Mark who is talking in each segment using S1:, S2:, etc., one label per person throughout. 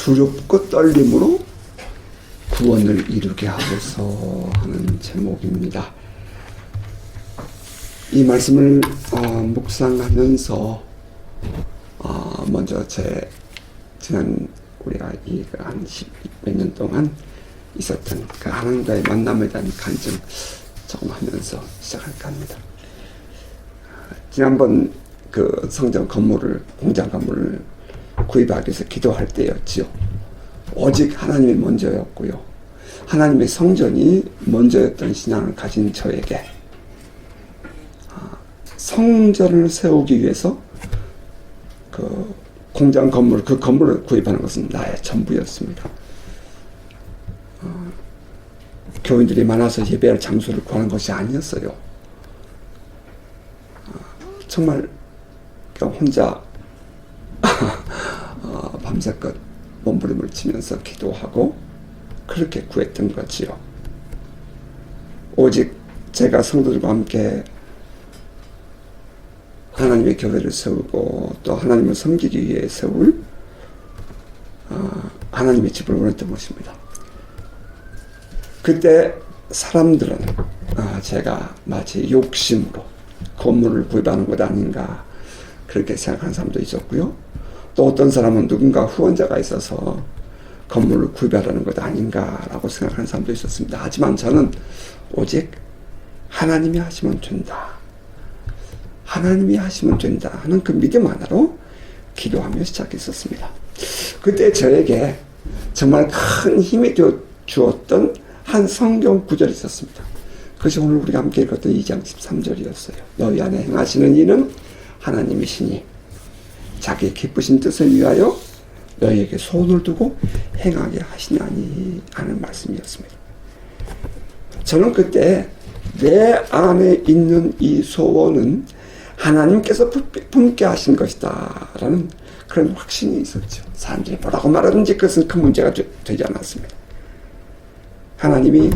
S1: 두렵고 떨림으로 구원을 이루게 하소서 하는 제목입니다. 이 말씀을 묵상하면서 먼저 지난 우리가 한 10몇 년 동안 있었던 그 하나님과의 만남에 대한 간증 조금 하면서 시작할까 합니다. 지난번 그 성전 건물을, 공장 건물을 구입하기 위해서 기도할 때였지요. 오직 하나님이 먼저였고요. 하나님의 성전이 먼저였던 신앙을 가진 저에게 성전을 세우기 위해서 그 공장 건물, 그 건물을 구입하는 것은 나의 전부였습니다. 교인들이 많아서 예배할 장소를 구하는 것이 아니었어요. 정말 혼자 밤새껏 몸부림을 치면서 기도하고 그렇게 구했던 거지요. 오직 제가 성도들과 함께 하나님의 교회를 세우고 또 하나님을 섬기기 위해 세울 하나님의 집을 원했던 것입니다. 그때 사람들은 제가 마치 욕심으로 건물을 구입하는 것 아닌가 그렇게 생각하는 사람도 있었고요. 또 어떤 사람은 누군가 후원자가 있어서 건물을 구입하려는 것 아닌가라고 생각하는 사람도 있었습니다. 하지만 저는 오직 하나님이 하시면 된다. 하나님이 하시면 된다 하는 그 믿음 하나로 기도하며 시작했었습니다. 그때 저에게 정말 큰 힘이 되어 주었던 한 성경 구절이 있었습니다. 그것이 오늘 우리가 함께 읽었던 2장 13절이었어요. 너희 안에 행하시는 이는 하나님이시니 자기의 기쁘신 뜻을 위하여 너희에게 소원을 두고 행하게 하시나니 하는 말씀이었습니다. 저는 그때 내 안에 있는 이 소원은 하나님께서 품게 하신 것이다 라는 그런 확신이 있었죠. 사람들이 뭐라고 말하든지 그것은 큰 문제가 되지 않았습니다. 하나님이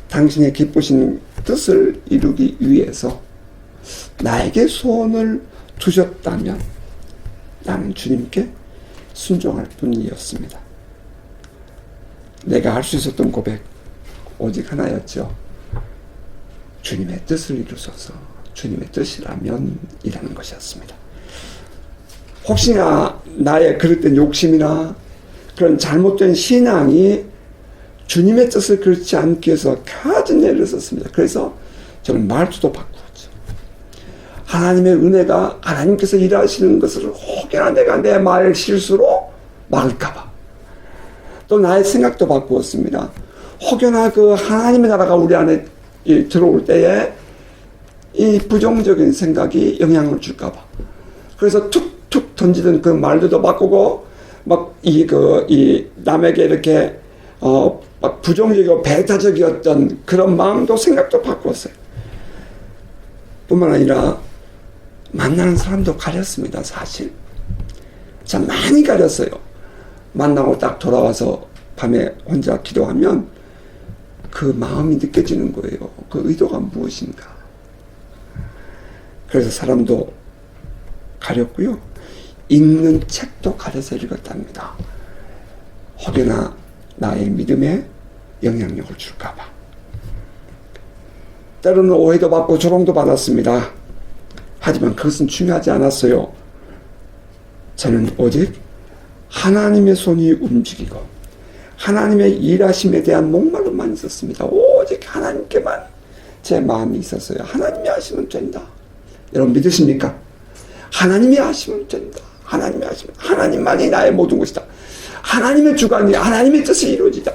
S1: 당신의 기쁘신 뜻을 이루기 위해서 나에게 소원을 두셨다면 나는 주님께 순종할 뿐이었습니다. 내가 할 수 있었던 고백 오직 하나였죠. 주님의 뜻을 이루소서. 주님의 뜻이라면 이라는 것이었습니다. 혹시나 나의 그릇된 욕심이나 그런 잘못된 신앙이 주님의 뜻을 그렇지 않기 위해서 가진 예를 썼습니다. 그래서 저는 말투도 바꾸었죠. 하나님의 은혜가 하나님께서 일하시는 것을 혹여나 내가 내 말 실수로 막을까봐. 또 나의 생각도 바꾸었습니다. 혹여나 그 하나님의 나라가 우리 안에 들어올 때에 이 부정적인 생각이 영향을 줄까봐. 그래서 툭툭 던지던 그 말들도 바꾸고 막 남에게 이렇게 막 부정적이고 배타적이었던 그런 마음도 생각도 바꾸었어요. 뿐만 아니라 만나는 사람도 가렸습니다. 사실 참 많이 가렸어요. 만나고 딱 돌아와서 밤에 혼자 기도하면 그 마음이 느껴지는 거예요. 그 의도가 무엇인가. 그래서 사람도 가렸고요. 읽는 책도 가려서 읽었답니다. 혹여나 나의 믿음에 영향력을 줄까봐. 때로는 오해도 받고 조롱도 받았습니다. 하지만 그것은 중요하지 않았어요. 저는 오직 하나님의 손이 움직이고 하나님의 일하심에 대한 목마름만 있었습니다. 오직 하나님께만 제 마음이 있었어요. 하나님이 하시면 된다. 여러분 믿으십니까? 하나님이 하시면 된다. 하나님이 하시면, 하나님만이 나의 모든 것이다. 하나님의 주관이, 하나님의 뜻이 이루어지다.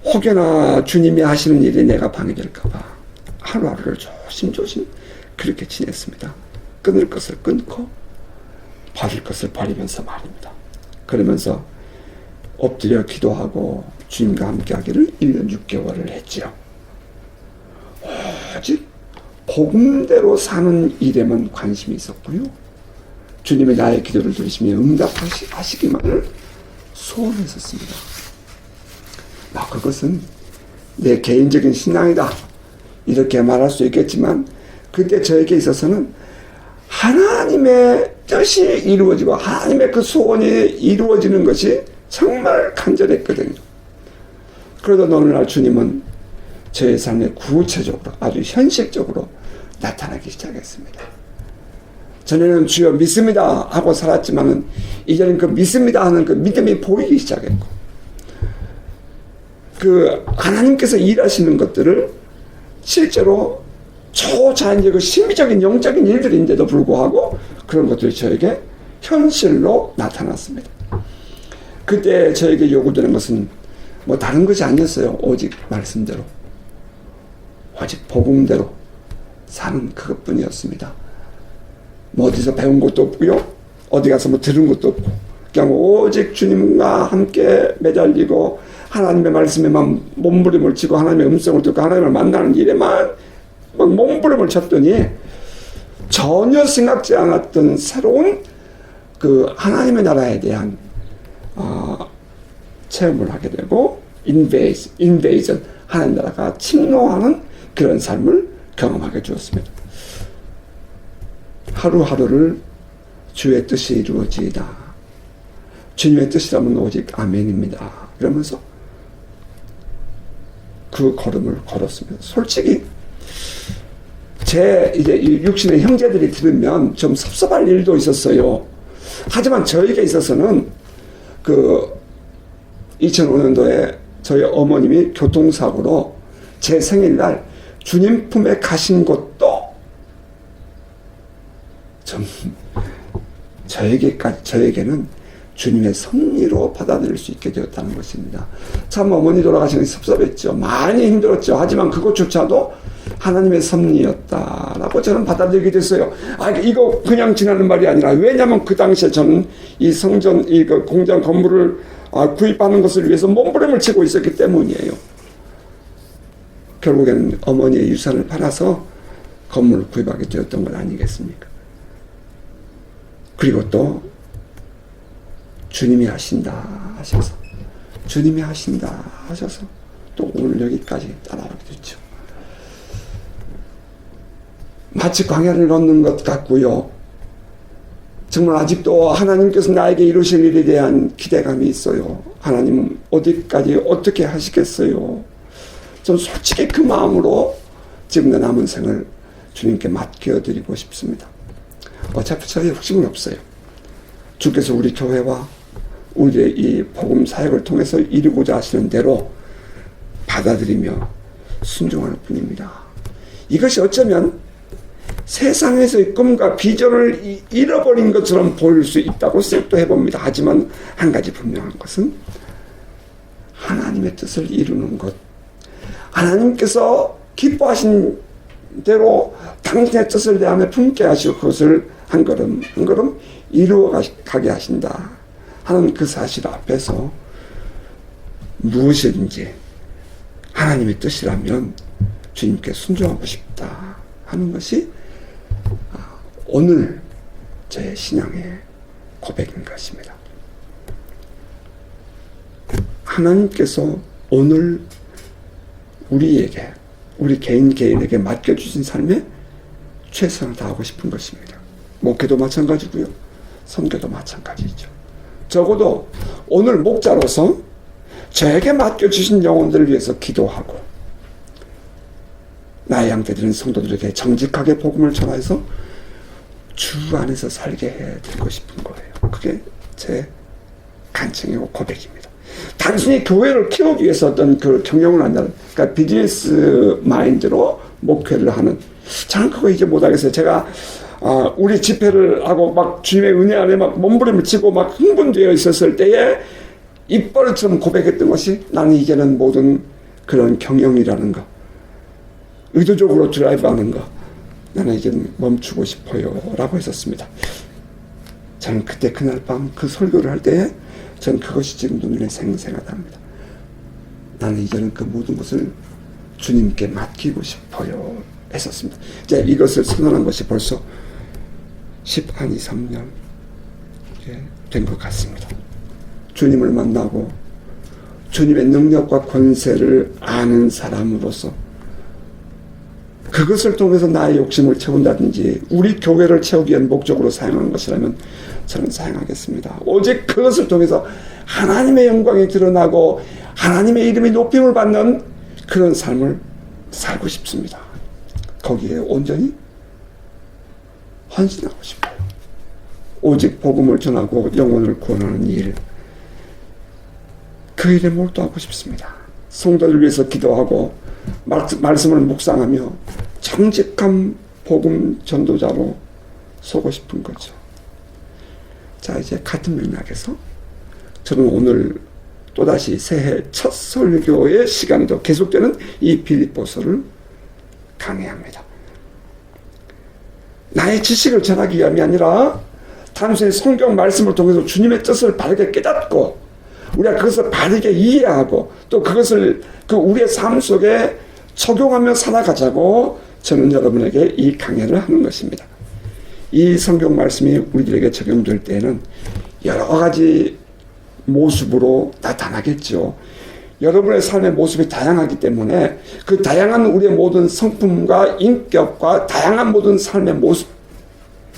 S1: 혹여나 주님이 하시는 일이 내가 방해될까봐 하루하루를 조심조심 그렇게 지냈습니다. 끊을 것을 끊고 버릴 것을 버리면서 말입니다. 그러면서 엎드려 기도하고 주님과 함께 하기를 1년 6개월을 했지요. 오직 복음대로 사는 일에만 관심이 있었고요. 주님의 나의 기도를 들으시며 응답하시기만을 소원했었습니다. 그것은 내 개인적인 신앙이다 이렇게 말할 수 있겠지만 그때 저에게 있어서는 하나님의 뜻이 이루어지고 하나님의 그 소원이 이루어지는 것이 정말 간절했거든요. 그러다 어느 날 주님은 저의 삶에 구체적으로 아주 현실적으로 나타나기 시작했습니다. 전에는 주여 믿습니다 하고 살았지만은 이제는 그 믿습니다 하는 그 믿음이 보이기 시작했고, 그 하나님께서 일하시는 것들을 실제로 초자연적이고 신비적인 영적인 일들인데도 불구하고 그런 것들이 저에게 현실로 나타났습니다. 그때 저에게 요구되는 것은 뭐 다른 것이 아니었어요. 오직 말씀대로, 오직 복음대로 사는 그것뿐이었습니다. 뭐 어디서 배운 것도 없고요, 어디 가서 뭐 들은 것도 없고, 그냥 오직 주님과 함께 매달리고 하나님의 말씀에만 몸부림을 치고 하나님의 음성을 듣고 하나님을 만나는 일에만 막 몸부림을 쳤더니 전혀 생각지 않았던 새로운 그 하나님의 나라에 대한 체험을 하게 되고, 인베이전, 하나님 나라가 침노하는 그런 삶을 경험하게 되었습니다. 하루하루를 주의 뜻이 이루어지이다. 주님의 뜻이라면 오직 아멘입니다. 이러면서 그 걸음을 걸었습니다. 솔직히 제 이제 육신의 형제들이 들으면 좀 섭섭할 일도 있었어요. 하지만 저에게 있어서는 그 2005년도에 저희 어머님이 교통사고로 제 생일날 주님 품에 가신 것도 좀 저에게는 주님의 섭리로 받아들일 수 있게 되었다는 것입니다. 참 어머니 돌아가시는 게 섭섭했죠. 많이 힘들었죠. 하지만 그것조차도 하나님의 섭리였다라고 저는 받아들이게 됐어요. 이거 그냥 지나는 말이 아니라, 왜냐하면 그 당시에 저는 이 성전, 그 공장 건물을 구입하는 것을 위해서 몸부림을 치고 있었기 때문이에요. 결국에는 어머니의 유산을 팔아서 건물을 구입하게 되었던 것 아니겠습니까? 그리고 또 주님이 하신다 하셔서, 주님이 하신다 하셔서 또 오늘 여기까지 따라오게 됐죠. 마치 광야를 걷는 것 같고요. 정말 아직도 하나님께서 나에게 이루실 일에 대한 기대감이 있어요. 하나님은 어디까지 어떻게 하시겠어요? 전 솔직히 그 마음으로 지금 내 남은 생을 주님께 맡겨드리고 싶습니다. 어차피 저의 욕심은 없어요. 주께서 우리 교회와 우리의 이 복음 사역을 통해서 이루고자 하시는 대로 받아들이며 순종할 뿐입니다. 이것이 어쩌면 세상에서의 꿈과 비전을 잃어버린 것처럼 보일 수 있다고 생각도 해봅니다. 하지만 한 가지 분명한 것은 하나님의 뜻을 이루는 것, 하나님께서 기뻐하신 대로 당신의 뜻을 내 안에 품게 하시고 그것을 한 걸음 한 걸음 이루어가게 하신다 하는 그 사실 앞에서 무엇이든지 하나님의 뜻이라면 주님께 순종하고 싶다 하는 것이 오늘 제 신앙의 고백인 것입니다. 하나님께서 오늘 우리에게, 우리 개인에게 맡겨주신 삶에 최선을 다하고 싶은 것입니다. 목회도 마찬가지고요, 선교도 마찬가지죠. 적어도 오늘 목자로서 저에게 맡겨주신 영혼들을 위해서 기도하고 나의 양떼들은 성도들에게 정직하게 복음을 전해서 주 안에서 살게 해드리고 싶은 거예요. 그게 제 간증이고 고백입니다. 단순히 교회를 키우기 위해서 어떤 그 경영을 한다는, 그러니까 비즈니스 마인드로 목회를 하는, 저는 그거 이제 못하겠어요. 제가 우리 집회를 하고 막 주님의 은혜 안에 막 몸부림을 치고 막 흥분되어 있었을 때에 입버릇처럼 고백했던 것이, 나는 이제는 모든 그런 경영이라는 거, 의도적으로 드라이브하는 거, 나는 이제는 멈추고 싶어요 라고 했었습니다. 저는 그때 그날 밤 그 설교를 할 때에 저는 그것이 지금도 눈에 생생하답니다. 나는 이제는 그 모든 것을 주님께 맡기고 싶어요 했었습니다. 이제 이것을 선언한 것이 벌써 한 2, 3년 된 것 같습니다. 주님을 만나고 주님의 능력과 권세를 아는 사람으로서 그것을 통해서 나의 욕심을 채운다든지 우리 교회를 채우기 위한 목적으로 사용하는 것이라면 저는 사용하겠습니다. 오직 그것을 통해서 하나님의 영광이 드러나고 하나님의 이름이 높임을 받는 그런 삶을 살고 싶습니다. 거기에 온전히 헌신하고 싶어요. 오직 복음을 전하고 영혼을 구원하는 일, 그 일에 몰두하고 싶습니다. 성도들 위해서 기도하고 말씀을 묵상하며 정직한 복음 전도자로 서고 싶은 거죠. 자, 이제 같은 맥락에서 저는 오늘 또다시 새해 첫 설교의 시간에도 계속되는 이 빌립보서를 강의합니다. 나의 지식을 전하기 위함이 아니라 단순히 성경 말씀을 통해서 주님의 뜻을 바르게 깨닫고 우리가 그것을 바르게 이해하고 또 그것을 우리의 삶 속에 적용하며 살아가자고 저는 여러분에게 이 강의를 하는 것입니다. 이 성경 말씀이 우리들에게 적용될 때에는 여러 가지 모습으로 나타나겠죠. 여러분의 삶의 모습이 다양하기 때문에 그 다양한 우리의 모든 성품과 인격과 다양한 모든 삶의 모습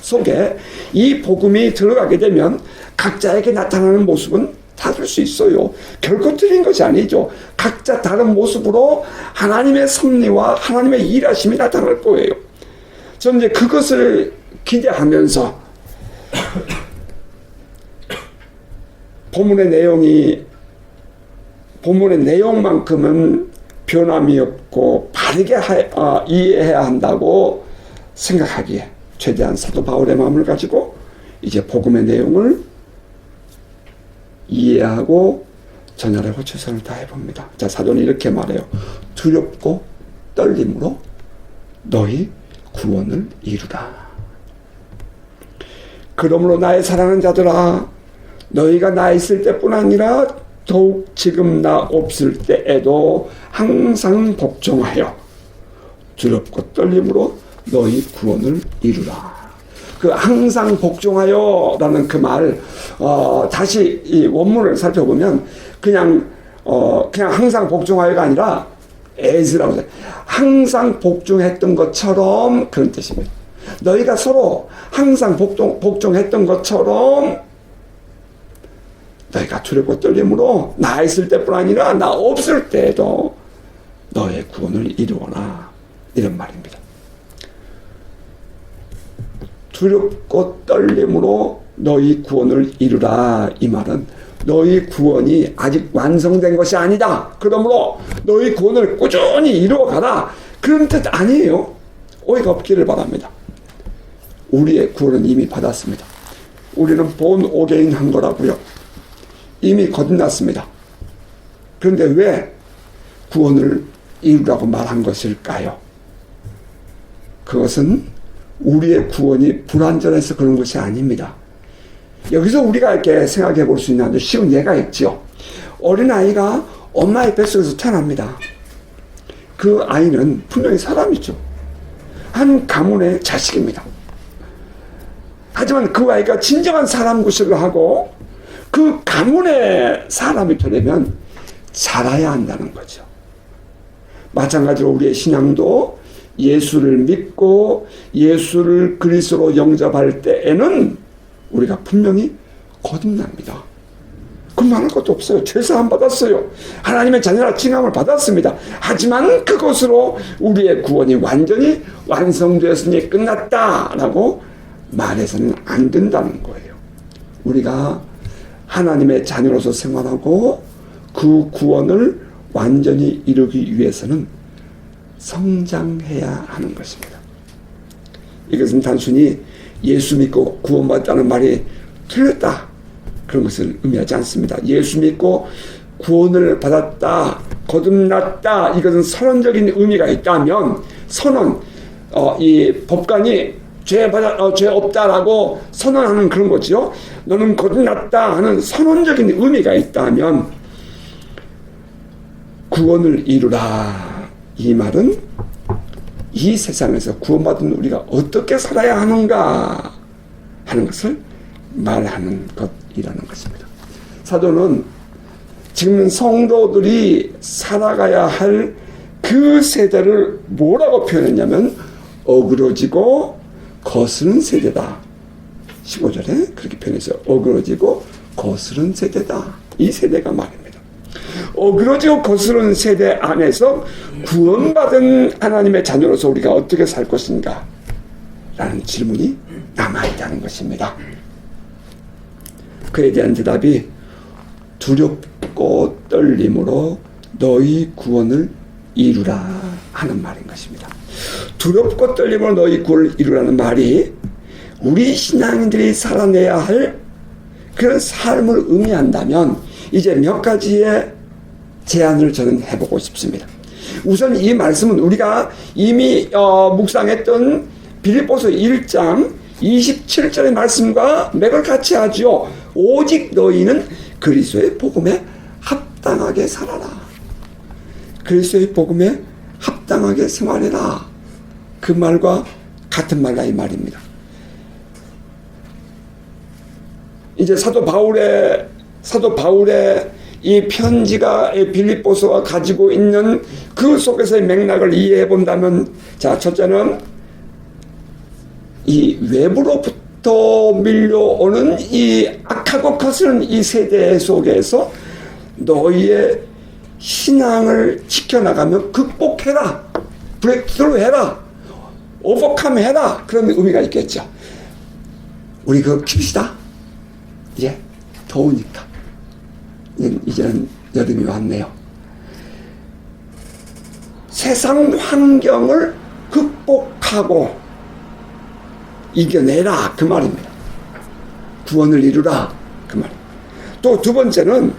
S1: 속에 이 복음이 들어가게 되면 각자에게 나타나는 모습은 다를 수 있어요. 결코 틀린 것이 아니죠. 각자 다른 모습으로 하나님의 섭리와 하나님의 일하심이 나타날 거예요. 저는 이제 그것을 기대하면서 본문의 내용만큼은 변함이 없고 바르게 이해해야 한다고 생각하기에 최대한 사도 바울의 마음을 가지고 이제 복음의 내용을 이해하고 전열에 최선을 다해봅니다. 자, 사도는 이렇게 말해요. 두렵고 떨림으로 너희 구원을 이루라. 그러므로 나의 사랑하는 자들아, 너희가 나 있을 때뿐 아니라 더욱 지금 나 없을 때에도 항상 복종하여 두렵고 떨림으로 너희 구원을 이루라. 그 항상 복종하여 라는 그 말, 다시 이 원문을 살펴보면 그냥 항상 복종하여가 아니라 as라고 해요. 항상 복종했던 것처럼 그런 뜻입니다. 너희가 서로 항상 복종했던 것처럼 너희가 두렵고 떨림으로 나 있을 때뿐 아니라 나 없을 때에도 너의 구원을 이루어라. 이런 말입니다. 두렵고 떨림으로 너희 구원을 이루라. 이 말은 너희 구원이 아직 완성된 것이 아니다. 그러므로 너희 구원을 꾸준히 이루어가라. 그런 뜻 아니에요. 오해가 없기를 바랍니다. 우리의 구원은 이미 받았습니다. 우리는 본 오게인 한 거라고요. 이미 거듭났습니다. 그런데 왜 구원을 이루라고 말한 것일까요? 그것은 우리의 구원이 불완전해서 그런 것이 아닙니다. 여기서 우리가 이렇게 생각해 볼 수 있는 아주 쉬운 예가 있죠. 어린아이가 엄마의 뱃속에서 태어납니다. 그 아이는 분명히 사람이죠. 한 가문의 자식입니다. 하지만 그 아이가 진정한 사람 구실을 하고 그 가문의 사람이 되려면 자라야 한다는 거죠. 마찬가지로 우리의 신앙도 예수를 믿고 예수를 그리스도로 영접할 때에는 우리가 분명히 거듭납니다. 그만할 것도 없어요. 죄사함 받았어요. 하나님의 자녀라 칭함을 받았습니다. 하지만 그것으로 우리의 구원이 완전히 완성되었으니 끝났다라고 말해서는 안 된다는 거예요. 우리가 하나님의 자녀로서 생활하고 그 구원을 완전히 이루기 위해서는 성장해야 하는 것입니다. 이것은 단순히 예수 믿고 구원받았다는 말이 틀렸다, 그런 것을 의미하지 않습니다. 예수 믿고 구원을 받았다, 거듭났다, 이것은 선언적인 의미가 있다면, 선언, 이 법관이 죄 없다라고 선언하는 그런 거죠. 너는 거듭났다 하는 선언적인 의미가 있다면, 구원을 이루라, 이 말은 이 세상에서 구원받은 우리가 어떻게 살아야 하는가 하는 것을 말하는 것이라는 것입니다. 사도는 지금 성도들이 살아가야 할 그 세대를 뭐라고 표현했냐면 어그러지고 거스른 세대다. 15절에 그렇게 표현했어요. 어그러지고 거스른 세대다. 이 세대가 말입니다. 어그러지고 거스른 세대 안에서 구원받은 하나님의 자녀로서 우리가 어떻게 살 것인가? 라는 질문이 남아있다는 것입니다. 그에 대한 대답이 두렵고 떨림으로 너희 구원을 이루라 하는 말인 것입니다. 두렵고 떨림으로 너희 구원을 이루라는 말이 우리 신앙인들이 살아내야 할 그런 삶을 의미한다면 이제 몇 가지의 제안을 저는 해보고 싶습니다. 우선 이 말씀은 우리가 이미 묵상했던 빌립보서 1장 27절의 말씀과 맥을 같이 하죠. 오직 너희는 그리스도의 복음에 합당하게 살아라. 그리스도의 복음에 합당하게 생활해라. 그 말과 같은 말이다 이 말입니다. 이제 사도 바울의 이 편지가 빌립보서가 가지고 있는 그 속에서의 맥락을 이해해 본다면, 자, 첫째는 이 외부로부터 밀려오는 이 악하고 거스른 이 세대 속에서 너희의 신앙을 지켜나가며 극복해라, 브레이크스루 해라, 오버컴 해라, 그런 의미가 있겠죠. 우리 그거 킵시다. 이제 더우니까 이제는 여름이 왔네요. 세상 환경을 극복하고 이겨내라 그 말입니다. 구원을 이루라 그 말입니다. 또 두 번째는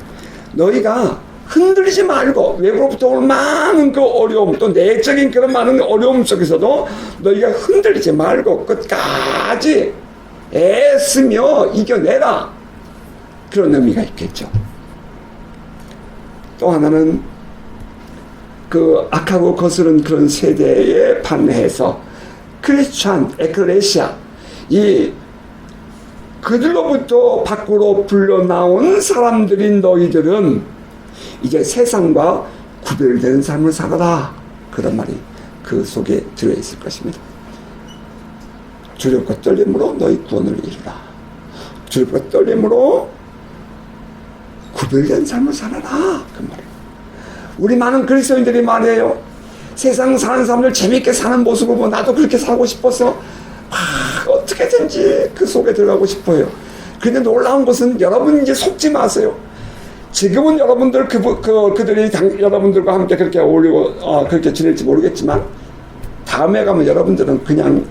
S1: 너희가 흔들리지 말고 외부로부터 올 많은 그 어려움, 또 내적인 그런 많은 어려움 속에서도 너희가 흔들리지 말고 끝까지 애쓰며 이겨내라, 그런 의미가 있겠죠. 또 하나는 그 악하고 거스른 그런 세대에 반해서 크리스찬, 에클레시아, 이 그들로부터 밖으로 불러나온 사람들인 너희들은 이제 세상과 구별되는 삶을 살아라, 그런 말이 그 속에 들어있을 것입니다. 두렵고 떨림으로 너희 구원을 이루라. 두렵고 떨림으로 구별된 삶을 살아라, 그 말이에요. 우리 많은 그리스도인들이 말이에요, 세상 사는 사람들 재밌게 사는 모습을 보고 나도 그렇게 살고 싶어서 어떻게든지 그 속에 들어가고 싶어요. 근데 놀라운 것은 여러분 이제 속지 마세요. 지금은 여러분들 그들이 여러분들과 함께 그렇게 어울리고 그렇게 지낼지 모르겠지만 다음에 가면 여러분들은 그냥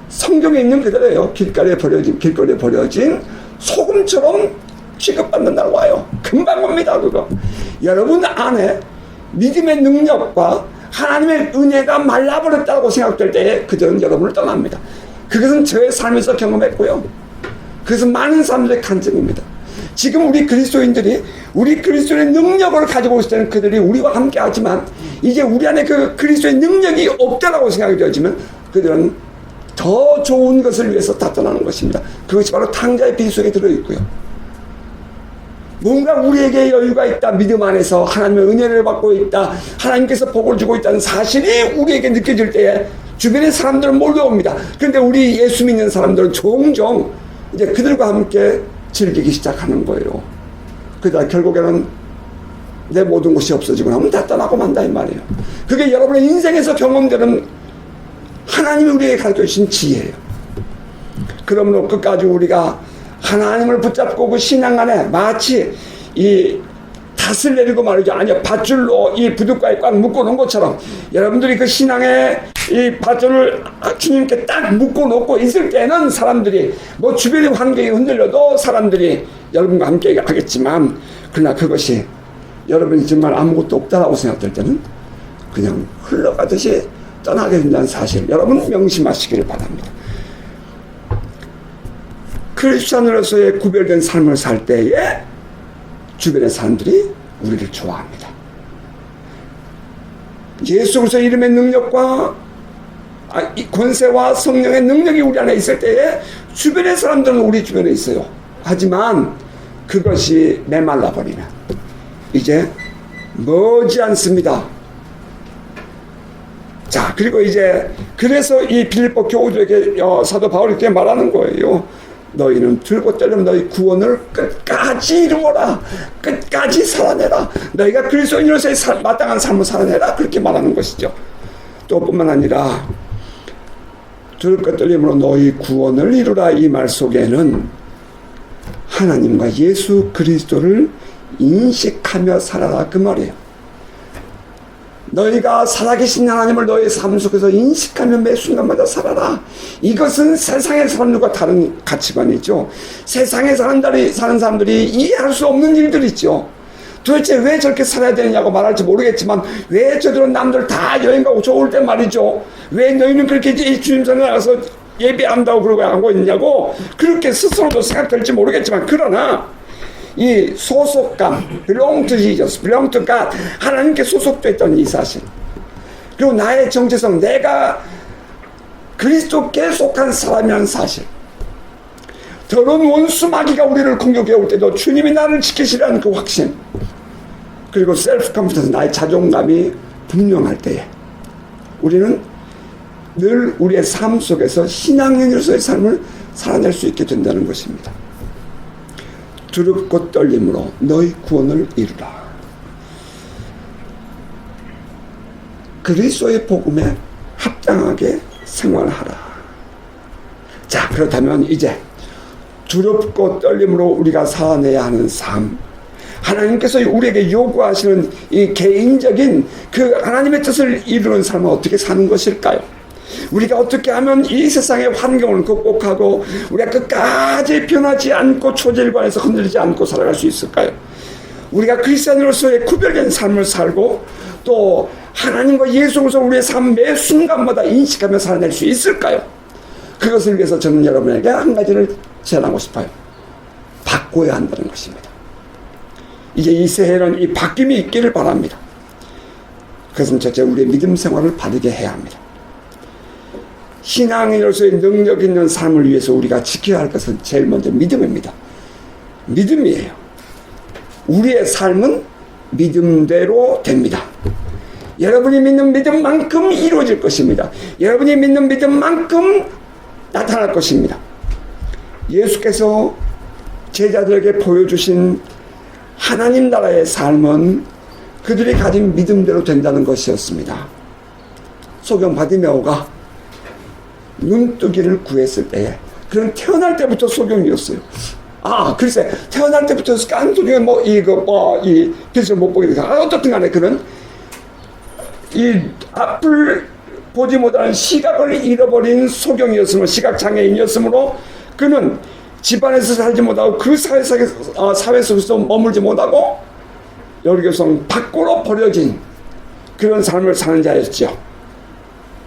S1: 성경에 있는 그대로예요. 길거리에 버려진 소금처럼 취급받는 날 와요. 금방 옵니다 그거. 여러분 안에 믿음의 능력과 하나님의 은혜가 말라버렸다고 생각될 때에 그들은 여러분을 떠납니다. 그것은 저의 삶에서 경험했고요. 그것은 많은 사람들의 간증입니다. 지금 우리 그리스도인들이 우리 그리스도의 능력을 가지고 있을 때는 그들이 우리와 함께 하지만 이제 우리 안에 그 그리스도의 능력이 없다라고 생각이 되어지면 그들은 더 좋은 것을 위해서 다 떠나는 것입니다. 그것이 바로 탕자의 비 속에 들어있고요. 뭔가 우리에게 여유가 있다, 믿음 안에서 하나님의 은혜를 받고 있다, 하나님께서 복을 주고 있다는 사실이 우리에게 느껴질 때에 주변의 사람들은 몰려옵니다. 그런데 우리 예수 믿는 사람들은 종종 이제 그들과 함께 즐기기 시작하는 거예요. 그러다 결국에는 내 모든 것이 없어지고 나면 다 떠나고 만다 이 말이에요. 그게 여러분의 인생에서 경험되는 하나님이 우리에게 가르쳐주신 지혜예요. 그러므로 끝까지 우리가 하나님을 붙잡고 그 신앙 안에 마치 이 닷을 내리고 말이죠. 아니요, 밧줄로 이 부둣가에 꽉 묶어놓은 것처럼 여러분들이 그 신앙의 이 밧줄을 주님께 딱 묶어놓고 있을 때는 사람들이 뭐 주변의 환경이 흔들려도 사람들이 여러분과 함께 하겠지만, 그러나 그것이 여러분이 정말 아무것도 없다라고 생각될 때는 그냥 흘러가듯이 떠나게 된다는 사실 여러분 명심하시기를 바랍니다. 크리스찬으로서의 구별된 삶을 살 때에 주변의 사람들이 우리를 좋아합니다. 예수 그리스도 이름의 능력과 권세와 성령의 능력이 우리 안에 있을 때에 주변의 사람들은 우리 주변에 있어요. 하지만 그것이 메말라 버리면 이제 머지않습니다. 자, 그리고 이제 그래서 이 빌립보 교우들에게 사도 바울이 이렇게 말하는 거예요. 너희는 들고 떨리면 너희 구원을 끝까지 이루어라. 끝까지 살아내라. 너희가 그리스도인으로서의 마땅한 삶을 살아내라. 그렇게 말하는 것이죠. 또 뿐만 아니라 들고 떨림으로 너희 구원을 이루라. 이 말 속에는 하나님과 예수 그리스도를 인식하며 살아라. 그 말이에요. 너희가 살아계신 하나님을 너희의 삶 속에서 인식하며 매 순간마다 살아라. 이것은 세상의 사람들과 다른 가치관이죠. 세상에 사는 사람들이 이해할 수 없는 일들이죠. 도대체 왜 저렇게 살아야 되느냐고 말할지 모르겠지만 왜 저들은 남들 다 여행 가고 좋을 때 말이죠. 왜 너희는 그렇게 주님 전에 나가서 예배한다고 그러고 하고 있냐고 그렇게 스스로도 생각될지 모르겠지만 그러나 이 소속감, belong to Jesus, belong to God, 하나님께 소속됐던 이 사실, 그리고 나의 정체성, 내가 그리스도께 속한 사람이라는 사실, 더러운 원수 마귀가 우리를 공격해 올 때도 주님이 나를 지키시라는 그 확신, 그리고 셀프 컨피던스, 나의 자존감이 분명할 때에 우리는 늘 우리의 삶 속에서 신앙인으로서의 삶을 살아낼 수 있게 된다는 것입니다. 두렵고 떨림으로 너희 구원을 이루라. 그리스도의 복음에 합당하게 생활하라. 자, 그렇다면 이제 두렵고 떨림으로 우리가 살아내야 하는 삶, 하나님께서 우리에게 요구하시는 이 개인적인 그 하나님의 뜻을 이루는 삶은 어떻게 사는 것일까요? 우리가 어떻게 하면 이 세상의 환경을 극복하고 우리가 끝까지 변하지 않고 초질관에서 흔들리지 않고 살아갈 수 있을까요? 우리가 크리스찬으로서의 구별된 삶을 살고 또 하나님과 예수로서 우리의 삶 매 순간마다 인식하며 살아낼 수 있을까요? 그것을 위해서 저는 여러분에게 한 가지를 제안하고 싶어요. 바꿔야 한다는 것입니다. 이제 이 새해는 이 바뀜이 있기를 바랍니다. 그것은 첫째 우리의 믿음 생활을 바르게 해야 합니다. 신앙인으로서의 능력 있는 삶을 위해서 우리가 지켜야 할 것은 제일 먼저 믿음입니다. 믿음이에요. 우리의 삶은 믿음대로 됩니다. 여러분이 믿는 믿음만큼 이루어질 것입니다. 여러분이 믿는 믿음만큼 나타날 것입니다. 예수께서 제자들에게 보여주신 하나님 나라의 삶은 그들이 가진 믿음대로 된다는 것이었습니다. 소경 바디메오가 눈뜨기를 구했을 때에 그는 태어날 때부터 소경이었어요. 아, 글쎄 태어날 때부터 깐소경이 이 빛을 못 보게 되니까 어떻든 간에 그는 이 앞을 보지 못하는 시각을 잃어버린 소경이었으므로 시각장애인이었으므로 그는 집안에서 살지 못하고 그 사회 속에서 머물지 못하고 여기서 밖으로 버려진 그런 삶을 사는 자였죠.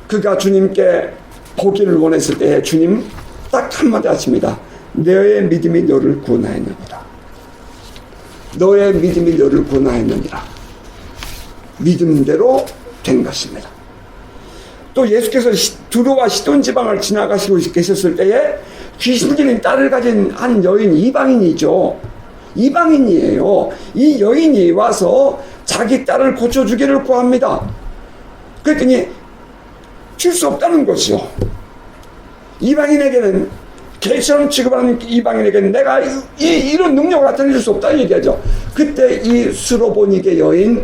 S1: 그가 주님께 보기를 원했을 때 주님 딱 한마디 하십니다. 너의 믿음이 너를 구원하였느니라. 너의 믿음이 너를 구원하였느니라. 믿음대로 된 것입니다. 또 예수께서 두로와 시돈 지방을 지나가시고 계셨을 때에 귀신 들린 딸을 가진 한 여인, 이방인이죠. 이방인이에요. 이 여인이 와서 자기 딸을 고쳐주기를 구합니다. 그랬더니 줄 수 없다는 것이요. 이방인에게는 개처럼 취급하는 이방인에게는 내가 이런 능력을 나타내줄 수 없다는 얘기하죠. 그때 이 수로보니게 여인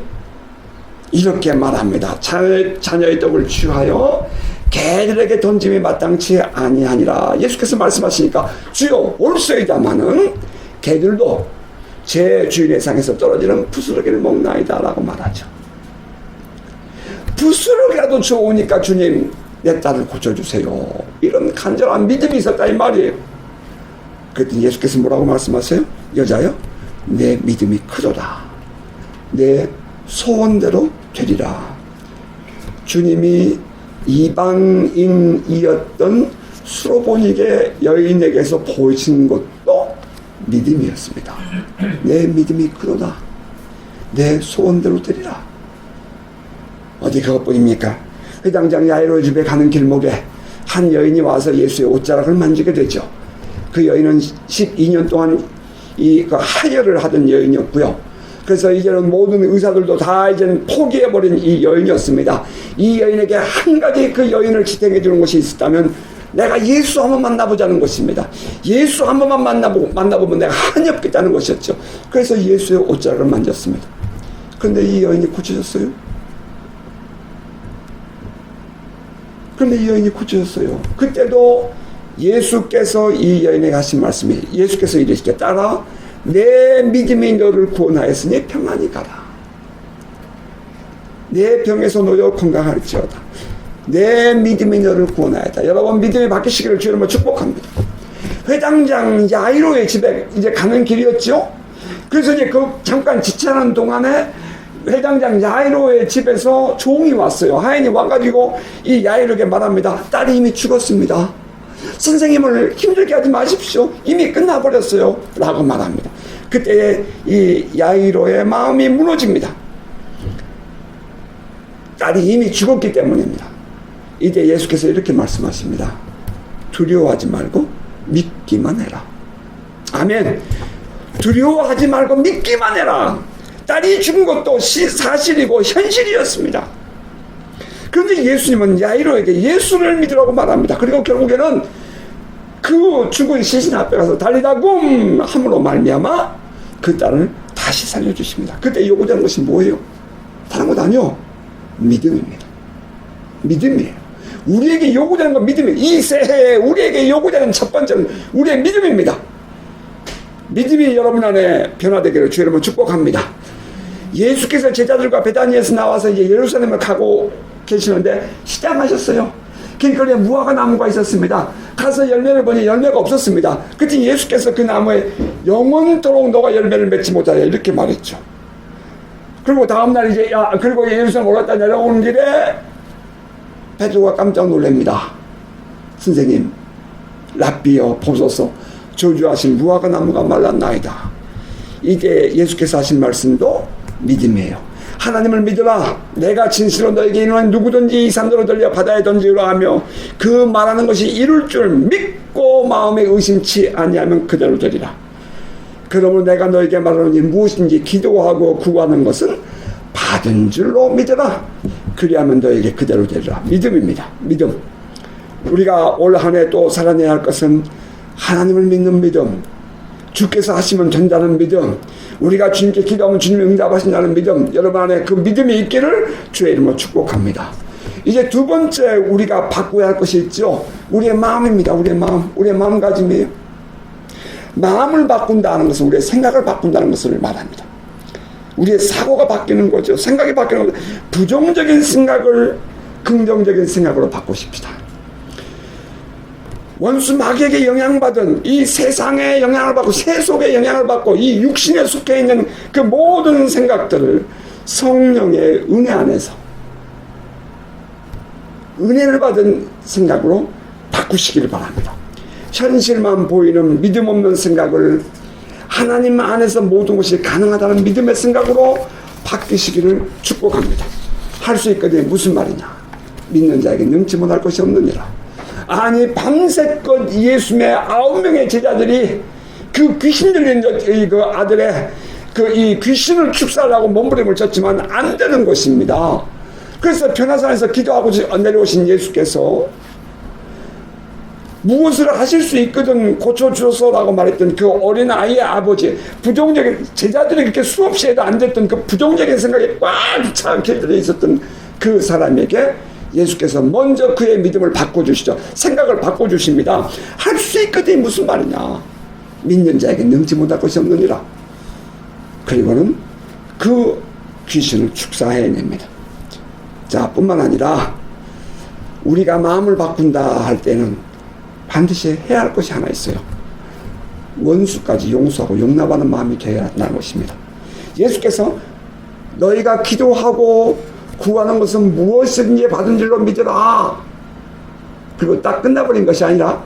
S1: 이렇게 말합니다. 자녀의 떡을 취하여 개들에게 던짐이 마땅치 아니하니라. 예수께서 말씀하시니까 주여 올소이다마는 개들도 제 주인의 상에서 떨어지는 부스러기를 먹나이다 라고 말하죠. 부스러기라도 좋으니까 주님 내 딸을 고쳐주세요. 이런 간절한 믿음이 있었다 이 말이에요. 그랬더니 예수께서 뭐라고 말씀하세요? 여자여 내 믿음이 크도다. 내 소원대로 되리라. 주님이 이방인이었던 수로보니게 여인에게서 보이신 것도 믿음이었습니다. 내 믿음이 크도다. 내 소원대로 되리라. 어디 그것뿐입니까? 회당장 야이로의 집에 가는 길목에 한 여인이 와서 예수의 옷자락을 만지게 되죠. 그 여인은 12년 동안 그 하혈을 하던 여인이었고요. 그래서 이제는 모든 의사들도 다 이제는 포기해버린 이 여인이었습니다. 이 여인에게 한 가지 그 여인을 지탱해 주는 것이 있었다면 내가 예수 한번 만나보자는 것입니다. 예수 한 번만 만나보면 내가 한이 없겠다는 것이었죠. 그래서 예수의 옷자락을 만졌습니다. 그런데 이 여인이 고쳐졌어요. 그런데 이 여인이 고쳐졌어요. 그때도 예수께서 이 여인에게 하신 말씀이, 예수께서 이르시되 따라 내 믿음이 너를 구원하였으니 평안히 가라. 내 병에서 놓여 건강할지어다. 내 믿음이 너를 구원하였다. 여러분 믿음이 바뀌시기를 주님으로 축복합니다. 회당장 야이로의 집에 이제 가는 길이었죠. 그래서 이제 그 잠깐 지체하는 동안에 회당장 야이로의 집에서 종이 왔어요. 하인이 와가지고 이 야이로에게 말합니다. 딸이 이미 죽었습니다. 선생님을 힘들게 하지 마십시오. 이미 끝나버렸어요. 라고 말합니다. 그때 이 야이로의 마음이 무너집니다. 딸이 이미 죽었기 때문입니다. 이제 예수께서 이렇게 말씀하십니다. 두려워하지 말고 믿기만 해라. 아멘. 두려워하지 말고 믿기만 해라. 딸이 죽은 것도 사실이고 현실이었습니다. 그런데 예수님은 야이로에게 예수를 믿으라고 말합니다. 그리고 결국에는 그 죽은 시신 앞에 가서 달리다굼 함으로 말미암아 그 딸을 다시 살려주십니다. 그때 요구하는 것이 뭐예요? 다른 것 아니요. 믿음입니다. 믿음이에요. 우리에게 요구되는 건 믿음이에요. 이 새해에 우리에게 요구되는 첫 번째는 우리의 믿음입니다. 믿음이 여러분 안에 변화되기를 주의 이름으로 축복합니다. 예수께서 제자들과 베다니에서 나와서 이제 예루살렘을 가고 계시는데 시장하셨어요. 길거리에 무화과 나무가 있었습니다. 가서 열매를 보니 열매가 없었습니다. 그때 예수께서 그 나무에 영원토록 너가 열매를 맺지 못하려 이렇게 말했죠. 그리고 다음날 이제 그리고 예루살렘 올랐다 내려오는 길에 베드로가 깜짝 놀랍니다. 선생님, 랍비여 보소서, 저주하신 무화과 나무가 말랐나이다. 이게 예수께서 하신 말씀도 믿음이에요. 하나님을 믿으라. 내가 진실로 너에게 이르노니 누구든지 이 산으로 들려 바다에 던지라 하며 그 말하는 것이 이룰 줄 믿고 마음에 의심치 아니하면 그대로 되리라. 그러므로 내가 너에게 말하노니 무엇인지 기도하고 구하는 것은 받은 줄로 믿으라. 그리하면 너에게 그대로 되리라. 믿음입니다. 믿음. 우리가 올 한 해 또 살아내야 할 것은 하나님을 믿는 믿음, 주께서 하시면 된다는 믿음, 우리가 주님께 기도하면 주님이 응답하신다는 믿음, 여러분 안에 그 믿음이 있기를 주의 이름으로 축복합니다. 이제 두 번째 우리가 바꿔야 할 것이 있죠. 우리의 마음입니다. 우리의 마음, 우리의 마음가짐이에요. 마음을 바꾼다는 것은 우리의 생각을 바꾼다는 것을 말합니다. 우리의 사고가 바뀌는 거죠. 생각이 바뀌는 거죠. 부정적인 생각을 긍정적인 생각으로 바꾸십시다. 원수 마귀에게 영향받은 이 세상에 영향을 받고 세속에 영향을 받고 이 육신에 속해 있는 그 모든 생각들을 성령의 은혜 안에서 은혜를 받은 생각으로 바꾸시기를 바랍니다. 현실만 보이는 믿음 없는 생각을 하나님 안에서 모든 것이 가능하다는 믿음의 생각으로 바뀌시기를 축복합니다. 할 수 있거든. 무슨 말이냐? 믿는 자에게 능치 못할 것이 없느니라. 아니 밤새껏 예수님의 9명의 제자들이 그 귀신 들린 그 아들의 그 이 귀신을 축사하려고 몸부림을 쳤지만 안 되는 것입니다. 그래서 변화산에서 기도하고 내려오신 예수께서 무엇을 하실 수 있거든 고쳐주소서라고 말했던 그 어린아이의 아버지, 부정적인 제자들이 그렇게 수없이 해도 안 됐던 그 부정적인 생각에 꽉 차게 들어 있었던 그 사람에게 예수께서 먼저 그의 믿음을 바꿔주시죠. 생각을 바꿔주십니다. 할 수 있거든 무슨 말이냐. 믿는 자에게 능치 못할 것이 없느니라. 그리고는 그 귀신을 축사해냅니다. 자, 뿐만 아니라 우리가 마음을 바꾼다 할 때는 반드시 해야 할 것이 하나 있어요. 원수까지 용서하고 용납하는 마음이 되어야 한다는 것입니다. 예수께서 너희가 기도하고 구하는 것은 무엇이든지 받은 줄로 믿으라. 그리고 딱 끝나버린 것이 아니라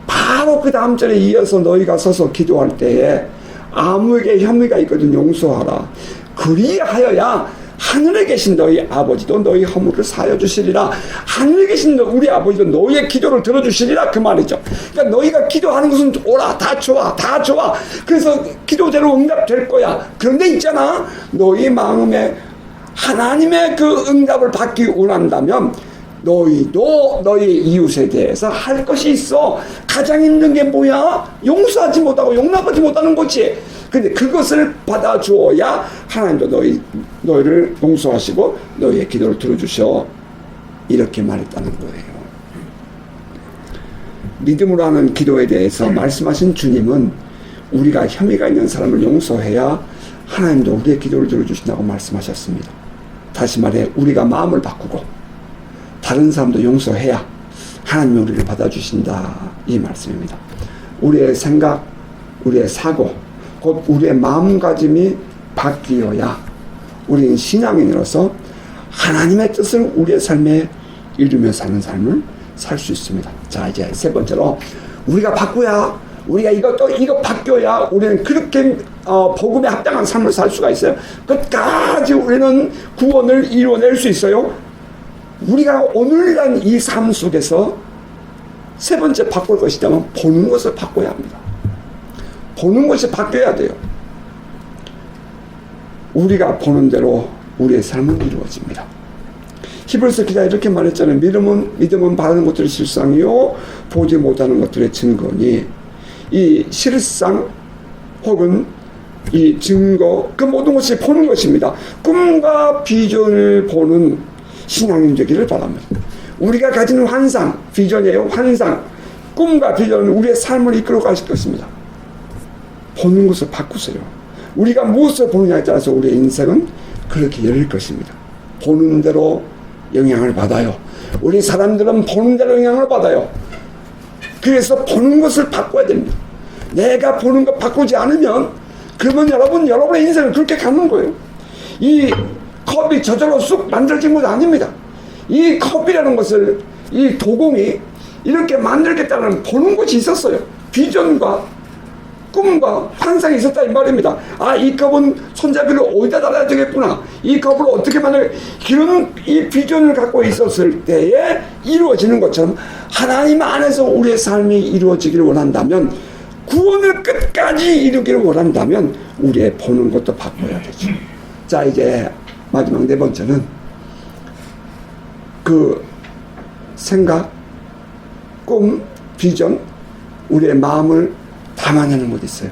S1: 바로 그 다음 절에 이어서 너희가 서서 기도할 때에 아무에게 혐의가 있거든 용서하라. 그리하여야 하늘에 계신 너희 아버지도 너희 허물을 사하여 주시리라. 하늘에 계신 우리 아버지도 너희의 기도를 들어주시리라, 그 말이죠. 그러니까 너희가 기도하는 것은 오라, 다 좋아, 다 좋아. 그래서 기도대로 응답될 거야. 그런데 있잖아, 너희 마음에 하나님의 그 응답을 받기 원한다면 너희도 너희 이웃에 대해서 할 것이 있어. 가장 힘든 게 뭐야? 용서하지 못하고 용납하지 못하는 거지. 근데 그것을 받아주어야 하나님도 너희를 용서하시고 너희의 기도를 들어주셔. 이렇게 말했다는 거예요. 믿음으로 하는 기도에 대해서 말씀하신 주님은 우리가 혐의가 있는 사람을 용서해야 하나님도 우리의 기도를 들어주신다고 말씀하셨습니다. 다시 말해, 우리가 마음을 바꾸고 다른 사람도 용서해야 하나님이 우리를 받아주신다, 이 말씀입니다. 우리의 생각, 우리의 사고, 곧 우리의 마음가짐이 바뀌어야 우리는 신앙인으로서 하나님의 뜻을 우리의 삶에 이루며 사는 삶을 살 수 있습니다. 자, 이제 세 번째로, 우리가 바꾸야, 우리가 이거 바뀌어야 우리는 그렇게 복음에 합당한 삶을 살 수가 있어요. 끝까지 우리는 구원을 이루어낼 수 있어요. 우리가 오늘날 이 삶 속에서 세 번째 바꿀 것이라면 보는 것을 바꿔야 합니다. 보는 것이 바뀌어야 돼요. 우리가 보는 대로 우리의 삶은 이루어집니다. 히브리서 기자 이렇게 말했잖아요. 믿음은 바라는 것들의 실상이요 보지 못하는 것들의 증거니, 이 실상 혹은 이 증거, 그 모든 것이 보는 것입니다. 꿈과 비전을 보는 신앙인 되기를 바랍니다. 우리가 가진 환상, 비전이에요. 환상, 꿈과 비전은 우리의 삶을 이끌어 가실 것입니다. 보는 것을 바꾸세요. 우리가 무엇을 보느냐에 따라서 우리의 인생은 그렇게 열릴 것입니다. 보는 대로 영향을 받아요. 우리 사람들은 보는 대로 영향을 받아요. 그래서 보는 것을 바꿔야 됩니다. 내가 보는 것 바꾸지 않으면, 그러면 여러분의 인생은 그렇게 가는 거예요. 이 컵이 저절로 쑥 만들어진 것이 아닙니다. 이 컵이라는 것을, 이 도공이 이렇게 만들겠다는 보는 것이 있었어요. 비전과 꿈과 환상이 있었다, 이 말입니다. 아, 이 컵은 손잡이를 어디다 달아야 되겠구나, 이 컵을 어떻게 만들, 그런 이 비전을 갖고 있었을 때에 이루어지는 것처럼 하나님 안에서 우리의 삶이 이루어지기를 원한다면, 구원을 끝까지 이루기를 원한다면 우리의 보는 것도 바꿔야 되죠. 자, 이제 마지막 네 번째는 그 생각, 꿈, 비전, 우리의 마음을 담아내는 것이 있어요.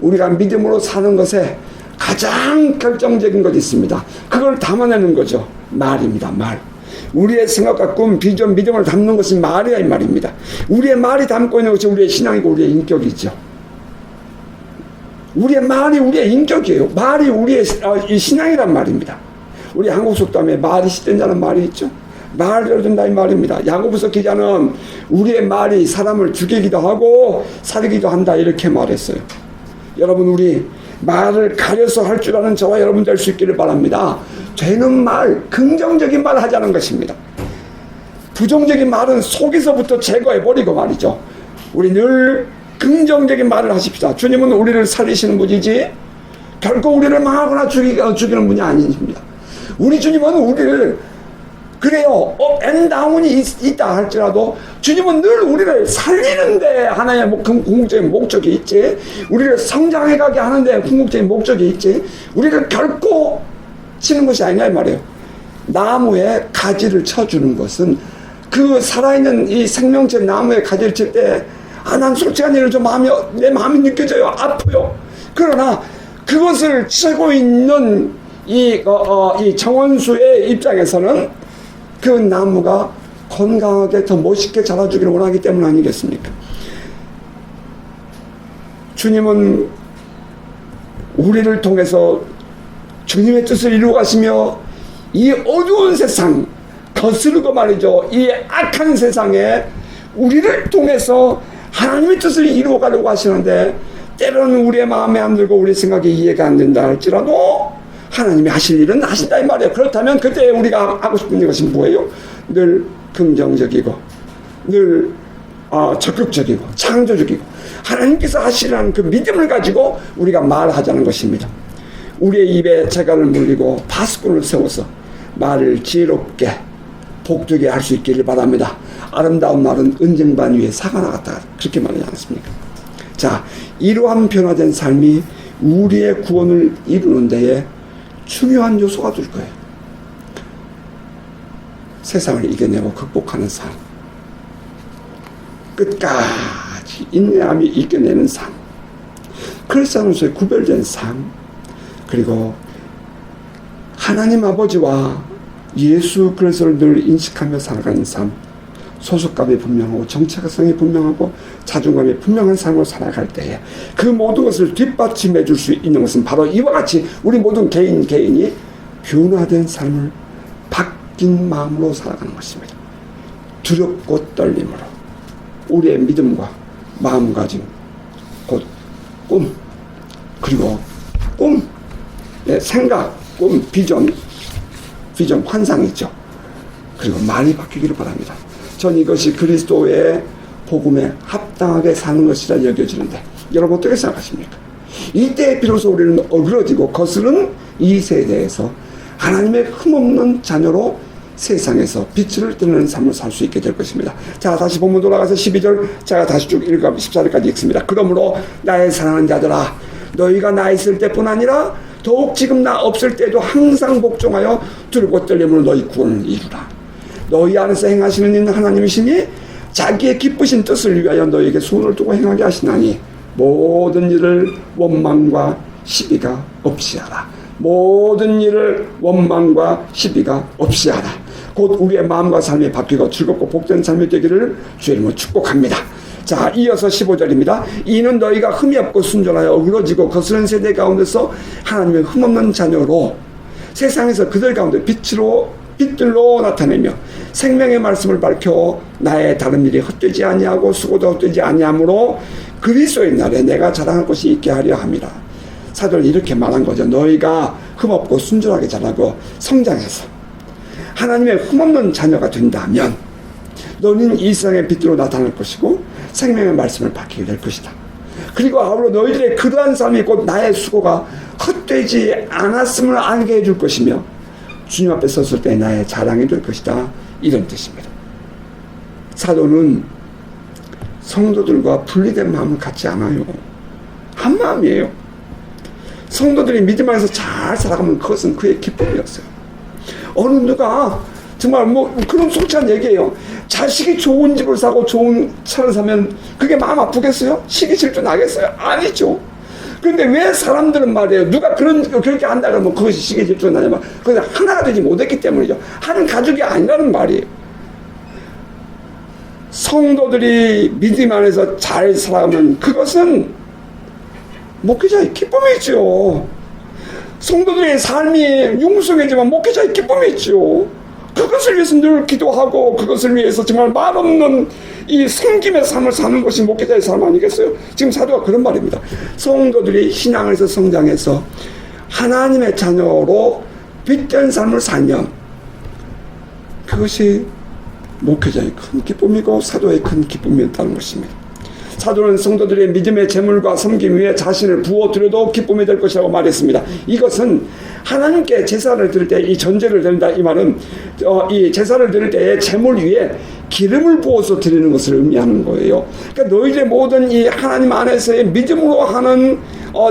S1: 우리가 믿음으로 사는 것에 가장 결정적인 것이 있습니다. 그걸 담아내는 거죠. 말입니다. 말. 우리의 생각과 꿈, 비전, 믿음을 담는 것이 말이야, 이 말입니다. 우리의 말이 담고 있는 것이 우리의 신앙이고 우리의 인격이죠. 우리의 말이 우리의 인격이에요. 말이 우리의 이 신앙이란 말입니다. 우리 한국 속담에 말이 시된다는 말이 있죠. 말을 들어준다, 이 말입니다. 야고보서 기자는 우리의 말이 사람을 죽이기도 하고 살리기도 한다, 이렇게 말했어요. 여러분, 우리 말을 가려서 할 줄 아는 저와 여러분 될 수 있기를 바랍니다. 되는 말, 긍정적인 말 하자는 것입니다. 부정적인 말은 속에서부터 제거해버리고 말이죠. 우리 늘 긍정적인 말을 하십시다. 주님은 우리를 살리시는 분이지 결코 우리를 망하거나 죽이는 분이 아니십니다. 우리 주님은 우리를, 그래요, 업 앤 다운이 있다 할지라도 주님은 늘 우리를 살리는데 하나의 궁극적인 목적이 있지, 우리를 성장해가게 하는데 궁극적인 목적이 있지, 우리를 결코 치는 것이 아니냐, 이 말이에요. 나무에 가지를 쳐주는 것은, 그 살아있는 이 생명체 나무에 가지를 칠 때, 아, 난 솔직한 일을 좀 하며 내 마음이 느껴져요. 아파요. 그러나 그것을 치고 있는 이 정원수의 입장에서는 그 나무가 건강하게 더 멋있게 자라주기를 원하기 때문 아니겠습니까? 주님은 우리를 통해서 주님의 뜻을 이루어 가시며 이 어두운 세상, 거스르고 말이죠, 이 악한 세상에 우리를 통해서 하나님의 뜻을 이루어 가려고 하시는데, 때로는 우리의 마음에 안 들고 우리 생각이 이해가 안 된다 할지라도 하나님이 하실 일은 하신다, 이 말이에요. 그렇다면 그때 우리가 하고 싶은 것이 뭐예요? 늘 긍정적이고 늘 적극적이고 창조적이고 하나님께서 하시라는 그 믿음을 가지고 우리가 말하자는 것입니다. 우리의 입에 재갈을 물리고 파수꾼을 세워서 말을 지혜롭게 복되게 할 수 있기를 바랍니다. 아름다운 말은 은쟁반 위에 사가 나갔다. 그렇게 말하지 않습니까? 자, 이러한 변화된 삶이 우리의 구원을 이루는 데에 중요한 요소가 될 거예요. 세상을 이겨내고 극복하는 삶, 끝까지 인내함이 이겨내는 삶, 그리스도인으로서의 구별된 삶, 그리고 하나님 아버지와 예수 그리스도를 늘 인식하며 살아가는 삶, 소속감이 분명하고 정체성이 분명하고 자존감이 분명한 삶으로 살아갈 때에 그 모든 것을 뒷받침해 줄 수 있는 것은 바로 이와 같이 우리 모든 개인이 변화된 삶을 바뀐 마음으로 살아가는 것입니다. 두렵고 떨림으로 우리의 믿음과 마음가짐, 곧 꿈, 그리고 꿈, 생각, 꿈, 비전, 환상이죠. 그리고 말이 바뀌기를 바랍니다. 전 이것이 그리스도의 복음에 합당하게 사는 것이라 여겨지는데 여러분 어떻게 생각하십니까? 이때 비로소 우리는 어그러지고 거스른 이 세대에서 하나님의 흠없는 자녀로 세상에서 빛을 드러내는 삶을 살 수 있게 될 것입니다. 자, 다시 본문 돌아가서 12절 제가 다시 쭉 읽어 14절까지 읽습니다. 그러므로 나의 사랑하는 자들아, 너희가 나 있을 때뿐 아니라 더욱 지금 나 없을 때도 항상 복종하여 두렵고 떨림으로 너희 구원을 이루라. 너희 안에서 행하시는 이는 하나님이시니 자기의 기쁘신 뜻을 위하여 너희에게 손을 두고 행하게 하시나니 모든 일을 원망과 시비가 없이 하라. 모든 일을 원망과 시비가 없이 하라. 곧 우리의 마음과 삶이 바뀌고 즐겁고 복된 삶이 되기를 주의 이름으로 축복합니다. 자, 이어서 15절입니다. 이는 너희가 흠이 없고 순전하여 어그러지고 거스른 세대 가운데서 하나님의 흠없는 자녀로 세상에서 그들 가운데 빛들로 나타내며 생명의 말씀을 밝혀 나의 다른 일이 헛되지 아니하고 수고도 헛되지 아니하므로 그리스도의 날에 내가 자랑할 것이 있게 하려 함이라. 사도는 이렇게 말한 거죠. 너희가 흠없고 순전하게 자라고 성장해서 하나님의 흠없는 자녀가 된다면 너희는 이 세상의 빛으로 나타날 것이고 생명의 말씀을 밝히게 될 것이다. 그리고 아울러 너희들의 그러한 삶이 곧 나의 수고가 헛되지 않았음을 알게 해줄 것이며 주님 앞에 섰을 때 나의 자랑이 될 것이다. 이런 뜻입니다. 사도는 성도들과 분리된 마음을 갖지 않아요. 한 마음이에요. 성도들이 믿음 안에서 잘 살아가면 그것은 그의 기쁨이었어요. 어느 누가 정말 그런 솔직한 얘기예요. 자식이 좋은 집을 사고 좋은 차를 사면 그게 마음 아프겠어요? 시기 질투 나겠어요? 아니죠. 그런데 왜 사람들은 말이에요. 누가 그렇게 한다 그러면 그것이 시기 질투 나냐면 그건 하나가 되지 못했기 때문이죠. 한 가족이 아니라는 말이에요. 성도들이 믿음 안에서 잘 살아가면 그것은 목회자의 기쁨이죠. 성도들의 삶이 융성해지만 목회자의 기쁨이죠. 그것을 위해서 늘 기도하고 그것을 위해서 정말 말없는 이 섬김의 삶을 사는 것이 목회자의 삶 아니겠어요? 지금 사도가 그런 말입니다. 성도들이 신앙에서 성장해서 하나님의 자녀로 빛된 삶을 살면 그것이 목회자의 큰 기쁨이고 사도의 큰 기쁨이었다는 것입니다. 사도는 성도들의 믿음의 재물과 섬김 위에 자신을 부어드려도 기쁨이 될 것이라고 말했습니다. 이것은 하나님께 제사를 드릴 때 이 전제를 드린다 이 말은 이 제사를 드릴 때에 재물 위에 기름을 부어서 드리는 것을 의미하는 거예요. 그러니까 너희들의 모든 이 하나님 안에서의 믿음으로 하는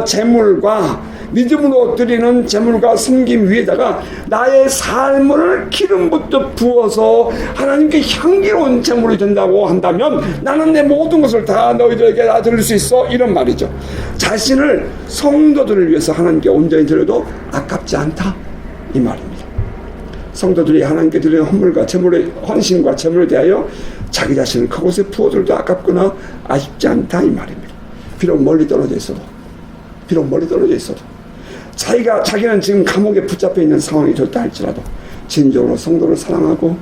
S1: 재물과 믿음으로 드리는 재물과 섬김 위에다가 나의 삶을 기름부터 부어서 하나님께 향기로운 재물이 된다고 한다면 나는 내 모든 것을 다 너희들에게 다 드릴 수 있어. 이런 말이죠. 자신을 성도들을 위해서 하나님께 온전히 드려도 아깝지 않다 이 말입니다. 성도들이 하나님께 드리는 헌물과 재물의 헌신과 재물에 대하여 자기 자신을 그곳에 부어들도 아깝거나 아쉽지 않다 이 말입니다. 비록 멀리 떨어져 있어도 자기는 지금 감옥에 붙잡혀 있는 상황이 됐다 할지라도 진정으로 성도를 사랑하고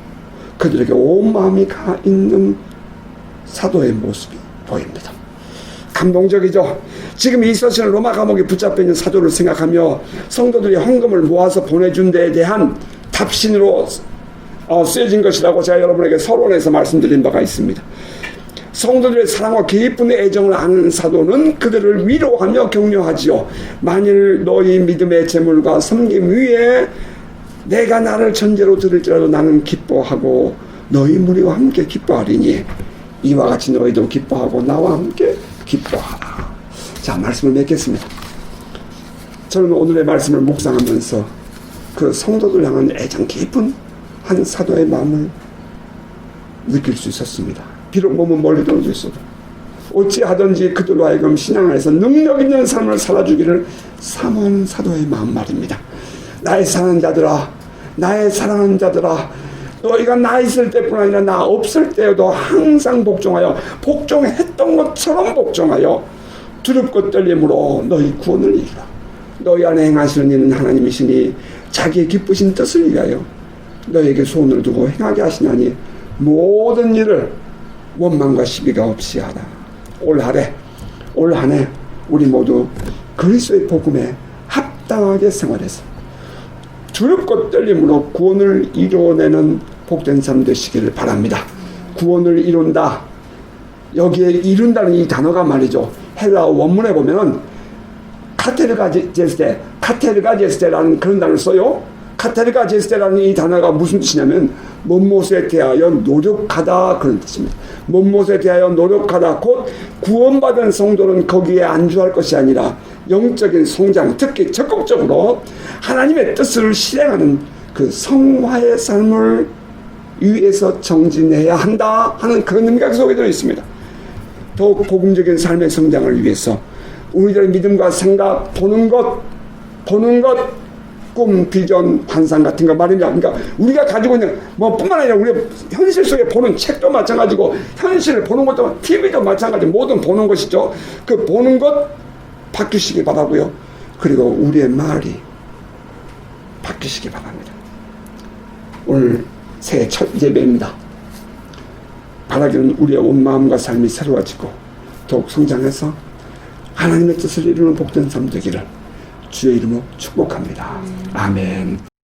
S1: 그들에게 온 마음이 가 있는 사도의 모습이 보입니다. 감동적이죠. 지금 이 서신을 로마 감옥에 붙잡혀 있는 사도를 생각하며 성도들이 헌금을 모아서 보내준 데에 대한 답신으로 쓰여진 것이라고 제가 여러분에게 서론에서 말씀드린 바가 있습니다. 성도들의 사랑과 깊은 애정을 아는 사도는 그들을 위로하며 격려하지요. 만일 너희 믿음의 재물과 섬김 위에 내가 나를 전제로 들을지라도 나는 기뻐하고 너희 무리와 함께 기뻐하리니 이와 같이 너희도 기뻐하고 나와 함께 기뻐하라. 자, 말씀을 맺겠습니다. 저는 오늘의 말씀을 묵상하면서 그 성도들 향한 애정 깊은 한 사도의 마음을 느낄 수 있었습니다. 비록 몸은 멀리 떨어져 있어도 어찌하든지 그들로 하여금 신앙 안에서 능력 있는 삶을 살아주기를 사모하는 사도의 마음 말입니다. 나의 사랑하는 자들아, 나의 사랑하는 자들아, 너희가 나 있을 때뿐 아니라 나 없을 때에도 항상 복종하여 복종했던 것처럼 복종하여 두렵고 떨림으로 너희 구원을 이루라. 너희 안에 행하시는 이는 하나님이시니 자기의 기쁘신 뜻을 위하여 너에게 소원을 두고 행하게 하시나니 모든 일을 원망과 시비가 없이 하라. 올 한 해 우리 모두 그리스도의 복음에 합당하게 생활해서 두렵고 떨림으로 구원을 이루어내는 복된 삶 되시기를 바랍니다. 구원을 이룬다. 여기에 이룬다는 이 단어가 말이죠. 헬라어 원문에 보면은 카테르가제스테라는 그런 단어를 써요. 카테르가제스테라는 이 단어가 무슨 뜻이냐면 못못에 대하여 노력하다 그런 뜻입니다. 못못에 대하여 노력하다. 곧 구원받은 성도는 거기에 안주할 것이 아니라 영적인 성장, 특히 적극적으로 하나님의 뜻을 실행하는 그 성화의 삶을 위해서 정진해야 한다 하는 그런 의미가 속에 들어 있습니다. 더욱 복음적인 삶의 성장을 위해서 우리들의 믿음과 생각, 보는 것, 꿈, 비전, 환상 같은 거 말입니다. 그러니까 우리가 가지고 있는 뿐만 아니라 우리 현실 속에 보는 책도 마찬가지고 현실을 보는 것도 TV도 마찬가지 모든 보는 것이죠. 그 보는 것 바뀌시기 바라고요. 그리고 우리의 말이 바뀌시기 바랍니다. 오늘 새해 첫 예배입니다. 바라기는 우리의 온 마음과 삶이 새로워지고 더욱 성장해서 하나님의 뜻을 이루는 복된 삶 되기를 주의 이름으로 축복합니다. 아멘.